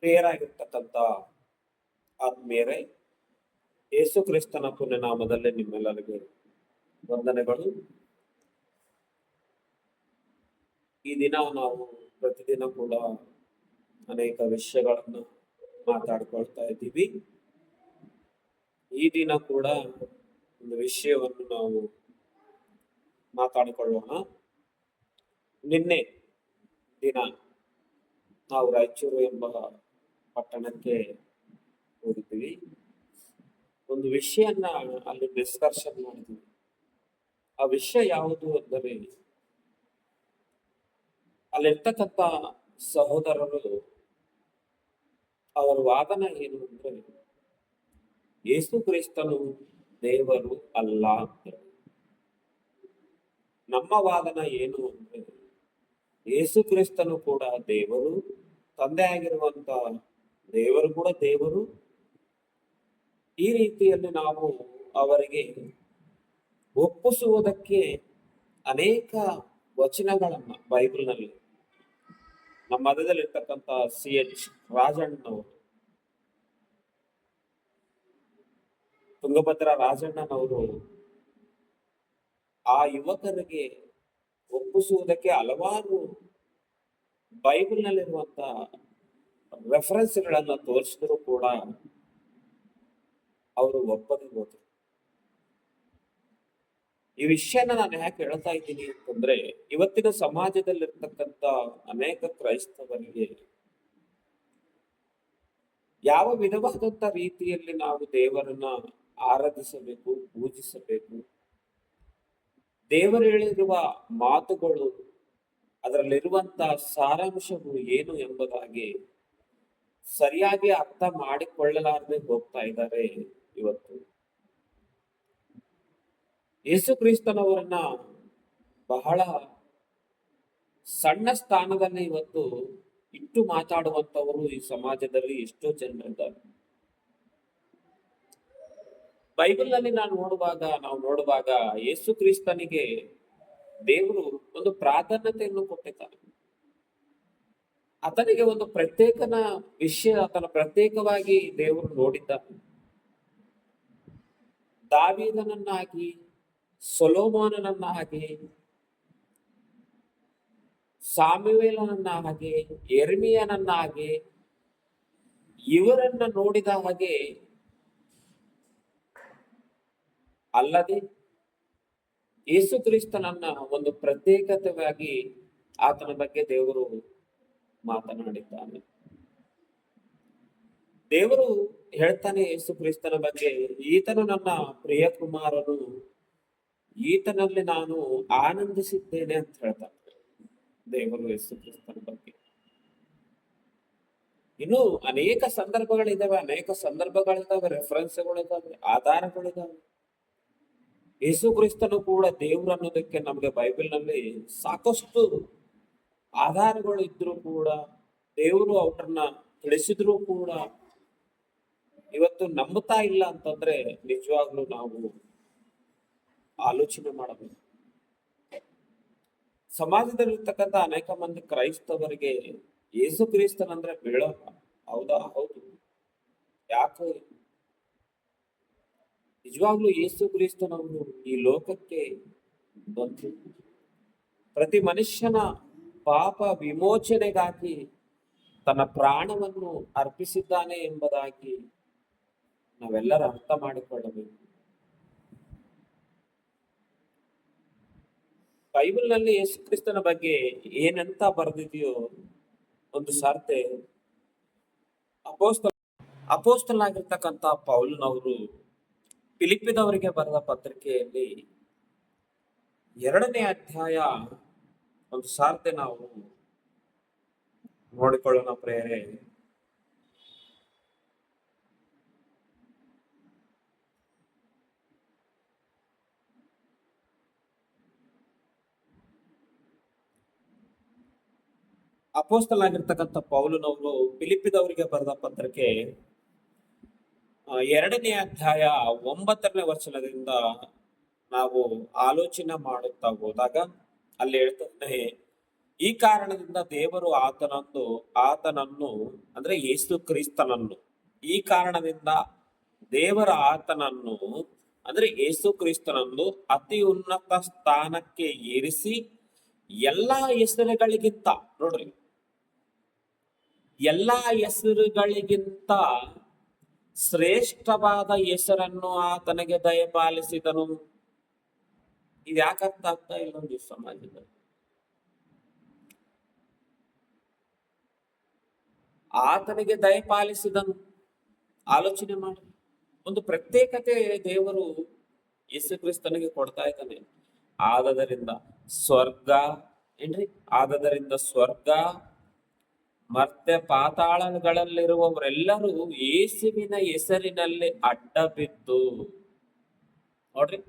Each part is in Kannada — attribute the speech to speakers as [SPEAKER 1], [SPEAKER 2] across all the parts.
[SPEAKER 1] ಪ್ರಿಯರಾಗಿರ್ತಕ್ಕಂಥ ಆತ್ಮೀಯರೇ, ಯೇಸು ಕ್ರಿಸ್ತನ ಪುಣ್ಯನಾಮದಲ್ಲಿ ನಿಮ್ಮೆಲ್ಲರಿಗೂ ವಂದನೆಗಳು. ಈ ದಿನ ನಾವು ಪ್ರತಿದಿನ ಕೂಡ ಅನೇಕ ವಿಷಯಗಳನ್ನು ಮಾತಾಡ್ಕೊಳ್ತಾ ಇದ್ದೀವಿ. ಈ ದಿನ ಕೂಡ ಒಂದು ವಿಷಯವನ್ನು ನಾವು ಮಾತಾಡಿಕೊಳ್ಳೋಣ. ನಿನ್ನೆ ದಿನ ನಾವು ರಾಯಚೂರು ಎಂಬ ಪಟ್ಟಣಕ್ಕೆ ಹೋಗಿದ್ದೀವಿ. ಒಂದು ವಿಷಯನ್ನ ಅಲ್ಲಿ ಡಿಸ್ಕಷನ್ ಮಾಡಿದ್ವಿ. ಆ ವಿಷಯ ಯಾವುದು ಅಂದರೆ, ಅಲ್ಲಿರ್ತಕ್ಕಂಥ ಸಹೋದರರು ಅವರ ವಾದನ ಏನು ಅಂದ್ರೆ, ಯೇಸು ಕ್ರಿಸ್ತನು ದೇವರು ಅಲ್ಲ ಅಂತ. ನಮ್ಮ ವಾದನ ಏನು ಅಂದ್ರೆ, ಯೇಸು ಕ್ರಿಸ್ತನು ಕೂಡ ದೇವರು, ತಂದೆ ಆಗಿರುವಂತ ದೇವರು ಕೂಡ ದೇವರು. ಈ ರೀತಿಯಲ್ಲಿ ನಾವು ಅವರಿಗೆ ಒಪ್ಪಿಸುವುದಕ್ಕೆ ಅನೇಕ ವಚನಗಳನ್ನ ಬೈಬಲ್ನಲ್ಲಿ ನಮ್ಮ ಮಧ್ಯದಲ್ಲಿರ್ತಕ್ಕಂಥ CH ರಾಜಣ್ಣನವರು, ತುಂಗಭದ್ರಾ ರಾಜಣ್ಣನವರು ಆ ಯುವಕರಿಗೆ ಒಪ್ಪಿಸುವುದಕ್ಕೆ ಹಲವಾರು ಬೈಬಲ್ನಲ್ಲಿರುವಂತ ರೆಫರೆನ್ಸ್ಗಳನ್ನ ತೋರಿಸಿದ್ರು ಕೂಡ ಅವರು ಒಪ್ಪದೆ ಹೋದ್ರು. ಈ ವಿಷಯನ ನಾನು ಯಾಕೆ ಹೇಳ್ತಾ ಇದ್ದೀನಿ ಅಂತಂದ್ರೆ, ಇವತ್ತಿನ ಸಮಾಜದಲ್ಲಿರ್ತಕ್ಕಂಥ ಅನೇಕ ಕ್ರೈಸ್ತವರಿಗೆ ಯಾವ ವಿಧವಾದಂತ ರೀತಿಯಲ್ಲಿ ನಾವು ದೇವರನ್ನ ಆರಾಧಿಸಬೇಕು, ಪೂಜಿಸಬೇಕು, ದೇವರು ಹೇಳಿರುವ ಮಾತುಗಳು, ಅದರಲ್ಲಿರುವಂತ ಸಾರಾಂಶಗಳು ಏನು ಎಂಬುದಾಗಿ ಸರಿಯಾಗಿ ಅರ್ಥ ಮಾಡಿಕೊಳ್ಳಲಾರದೆ ಹೋಗ್ತಾ ಇದ್ದಾರೆ. ಇವತ್ತು ಯೇಸು ಕ್ರಿಸ್ತನವರನ್ನ ಬಹಳ ಸಣ್ಣ ಸ್ಥಾನದಲ್ಲಿ ಇವತ್ತು ಇಟ್ಟು ಮಾತಾಡುವಂತವರು ಈ ಸಮಾಜದಲ್ಲಿ ಎಷ್ಟೋ ಜನರಿದ್ದಾರೆ. ಬೈಬಲ್ನಲ್ಲಿ ನಾವು ನೋಡುವಾಗ ಯೇಸು ಕ್ರಿಸ್ತನಿಗೆ ದೇವರು ಒಂದು ಪ್ರಾಧಾನ್ಯತೆಯನ್ನು ಕೊಟ್ಟಿದ್ದಾರೆ. ಆತನಿಗೆ ಒಂದು ಪ್ರತ್ಯೇಕನ ವಿಷಯ, ಆತನ ಪ್ರತ್ಯೇಕವಾಗಿ ದೇವರು ನೋಡಿದ್ದಾನೆ. ದಾವೀದನನ್ನಾಗಿ, ಸೊಲೊಮೋನನನ್ನಾಗಿ, ಸಾಮುವೇಲನನ್ನಾಗಿ, ಯೆರೆಮೀಯನನ್ನಾಗಿ ಇವರನ್ನ ನೋಡಿದ ಹಾಗೆ ಅಲ್ಲದೆ ಯೇಸು ಕ್ರಿಸ್ತನನ್ನ ಒಂದು ಪ್ರತ್ಯೇಕತೆಯಾಗಿ ಆತನ ಬಗ್ಗೆ ದೇವರು ಮಾತನಾಡಿದ್ದಾನೆ. ದೇವರು ಹೇಳ್ತಾನೆ ಯೇಸು ಕ್ರಿಸ್ತನ ಬಗ್ಗೆ, ಈತನು ನನ್ನ ಪ್ರಿಯ ಕುಮಾರನು, ಈತನಲ್ಲಿ ನಾನು ಆನಂದಿಸಿದ್ದೇನೆ ಅಂತ ಹೇಳ್ತಾನೆ ದೇವರು ಯೇಸು ಕ್ರಿಸ್ತನ ಬಗ್ಗೆ. ಇನ್ನು ಅನೇಕ ಸಂದರ್ಭಗಳಿದಾವೆ, ರೆಫರೆನ್ಸ್ಗಳಿದಾವೆ, ಆಧಾರಗಳಿದಾವೆ. ಯೇಸು ಕ್ರಿಸ್ತನು ಕೂಡ ದೇವರು ಅನ್ನೋದಕ್ಕೆ ನಮಗೆ ಬೈಬಲ್ನಲ್ಲಿ ಸಾಕಷ್ಟು ಆಧಾರಗಳು ಇದ್ರೂ ಕೂಡ, ದೇವರು ಅವ್ರನ್ನ ತಿಳಿಸಿದ್ರು ಕೂಡ ಇವತ್ತು ನಂಬುತ್ತಾ ಇಲ್ಲ ಅಂತಂದ್ರೆ ನಿಜವಾಗ್ಲೂ ನಾವು ಆಲೋಚನೆ ಮಾಡಬೇಕು. ಸಮಾಜದಲ್ಲಿರ್ತಕ್ಕಂಥ ಅನೇಕ ಮಂದಿ ಕ್ರೈಸ್ತವರಿಗೆ ಯೇಸು ಕ್ರಿಸ್ತನಂದ್ರೆ ಬೀಳಲ್ಲ. ಹೌದಾ? ಹೌದು. ಯಾಕೆ? ನಿಜವಾಗ್ಲೂ ಯೇಸು ಕ್ರಿಸ್ತನವರು ಈ ಲೋಕಕ್ಕೆ ಬಂದು ಪ್ರತಿ ಮನುಷ್ಯನ ಪಾಪ ವಿಮೋಚನೆಗಾಗಿ ತನ್ನ ಪ್ರಾಣವನ್ನು ಅರ್ಪಿಸಿದ್ದಾನೆ ಎಂಬುದಾಗಿ ನಾವೆಲ್ಲರೂ ಅರ್ಥ ಮಾಡಿಕೊಳ್ಳಬೇಕು. ಬೈಬಲ್ನಲ್ಲಿ ಯೇಸು ಕ್ರಿಸ್ತನ ಬಗ್ಗೆ ಏನಂತ ಬರೆದಿದೆಯೋ ಒಂದು ಸಾರ್ತೆ ಅಪೋಸ್ತಲನಾಗಿರ್ತಕ್ಕಂಥ ಪೌಲನವರು ಫಿಲಿಪ್ಪಿದವರಿಗೆ ಬರೆದ ಪತ್ರಿಕೆಯಲ್ಲಿ 2ನೇ ಅಧ್ಯಾಯ ಒಂದು ಸಾರ್ತೆ ನಾವು ನೋಡಿಕೊಳ್ಳೋಣ ಪ್ರೇರೆ. ಅಪೋಸ್ತಲನಾಗಿರ್ತಕ್ಕಂಥ ಪೌಲನವರು ಫಿಲಿಪ್ಪಿದವರಿಗೆ ಬರೆದ ಪತ್ರಿಕೆ 2ನೇ ಅಧ್ಯಾಯ 9ನೇ ವಚನದಿಂದ ನಾವು ಆಲೋಚನೆ ಮಾಡುತ್ತಾ ಹೋದಾಗ ಅಲ್ಲಿ ಹೇಳ್ತಾನೆ, ಈ ಕಾರಣದಿಂದ ದೇವರು ಆತನನ್ನು ಅಂದ್ರೆ ಯೇಸು ಕ್ರಿಸ್ತನನ್ನು ಈ ಕಾರಣದಿಂದ ದೇವರ ಆತನನ್ನು ಅಂದ್ರೆ ಯೇಸು ಕ್ರಿಸ್ತನನ್ನು ಅತಿ ಉನ್ನತ ಸ್ಥಾನಕ್ಕೆ ಏರಿಸಿ ಎಲ್ಲಾ ಹೆಸರುಗಳಿಗಿಂತ ನೋಡ್ರಿ, ಎಲ್ಲಾ ಹೆಸರುಗಳಿಗಿಂತ ಶ್ರೇಷ್ಠವಾದ ಹೆಸರನ್ನು ಆತನಿಗೆ ದಯಪಾಲಿಸಿದನು. ಇದು ಯಾಕೆ ಅರ್ಥ ಆಗ್ತಾ ಇಲ್ಲ ಒಂದು ಸಮಾಜದಲ್ಲಿ? ಆತನಿಗೆ ದಯಪಾಲಿಸಿದನು. ಆಲೋಚನೆ ಮಾಡಿ, ಒಂದು ಪ್ರತ್ಯೇಕತೆ ದೇವರು ಯೇಸು ಕ್ರಿಸ್ತನಿಗೆ ಕೊಡ್ತಾ ಇದ್ದಾನೆ. ಆದದರಿಂದ ಸ್ವರ್ಗ ಮತ್ತೆ ಪಾತಾಳಗಳಲ್ಲಿರುವವರೆಲ್ಲರೂ ಯೇಸುವಿನ ಹೆಸರಿನಲ್ಲಿ ಅಡ್ಡ ಬಿದ್ದು, ನೋಡ್ರಿ,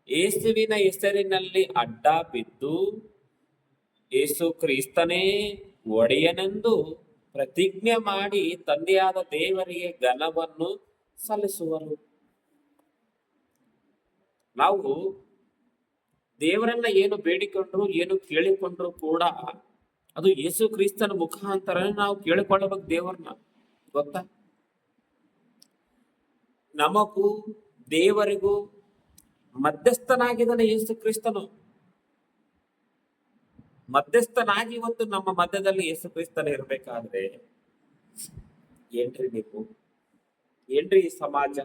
[SPEAKER 1] ಯೇಸುವಿನ ಹೆಸರಿನಲ್ಲಿ ಅಡ್ಡ ಬಿದ್ದು ಯೇಸು ಕ್ರಿಸ್ತನೇ ಒಡೆಯನೆಂದು ಪ್ರತಿಜ್ಞೆ ಮಾಡಿ ತಂದೆಯಾದ ದೇವರಿಗೆ ಘನವನ್ನು ಸಲ್ಲಿಸುವರು. ನಾವು ದೇವರನ್ನ ಏನು ಬೇಡಿಕೊಂಡ್ರು ಏನು ಕೇಳಿಕೊಂಡ್ರು ಕೂಡ ಅದು ಯೇಸು ಕ್ರಿಸ್ತನ ಮುಖಾಂತರ ನಾವು ಕೇಳಿಕೊಳ್ಳಬೇಕು ದೇವರನ್ನ. ಗೊತ್ತಾ? ನಮಗೂ ದೇವರಿಗೂ ಮಧ್ಯಸ್ಥನಾಗಿದ್ದಾನೆ ಯೇಸು ಕ್ರಿಸ್ತನು. ಮಧ್ಯಸ್ಥನಾಗಿ ಇವತ್ತು ನಮ್ಮ ಮಧ್ಯದಲ್ಲಿ ಯೇಸು ಕ್ರಿಸ್ತನೇ ಇರ್ಬೇಕಾದ್ರೆ ಏನ್ರಿ ಈ ಸಮಾಜ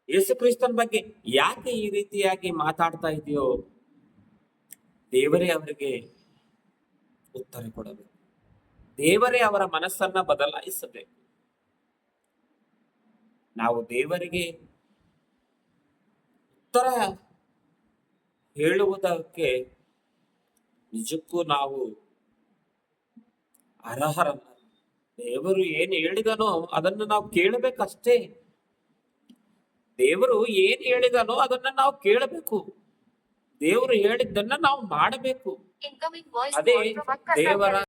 [SPEAKER 1] ಯೇಸು ಕ್ರಿಸ್ತನ ಬಗ್ಗೆ ಯಾಕೆ ಈ ರೀತಿಯಾಗಿ ಮಾತಾಡ್ತಾ ಇದೆಯೋ? ದೇವರೇ ಅವರಿಗೆ ಉತ್ತರ ಕೊಡಬೇಕು. ದೇವರೇ ಅವರ ಮನಸ್ಸನ್ನ ಬದಲಾಯಿಸಬೇಕು. ನಾವು ದೇವರಿಗೆ ಉತ್ತರ ಹೇಳುವುದಕ್ಕೆ ನಿಜಕ್ಕೂ ನಾವು ಅರ್ಹರಲ್ಲ. ದೇವರು ಏನು ಹೇಳಿದನೋ ಅದನ್ನು ನಾವು ಕೇಳಬೇಕಷ್ಟೇ. ದೇವರು ಏನ್ ಹೇಳಿದನೋ ಅದನ್ನ ನಾವು ಕೇಳಬೇಕು. ದೇವರು ಹೇಳಿದ್ದನ್ನ ನಾವು ಮಾಡಬೇಕು. ಅದೇ ದೇವರ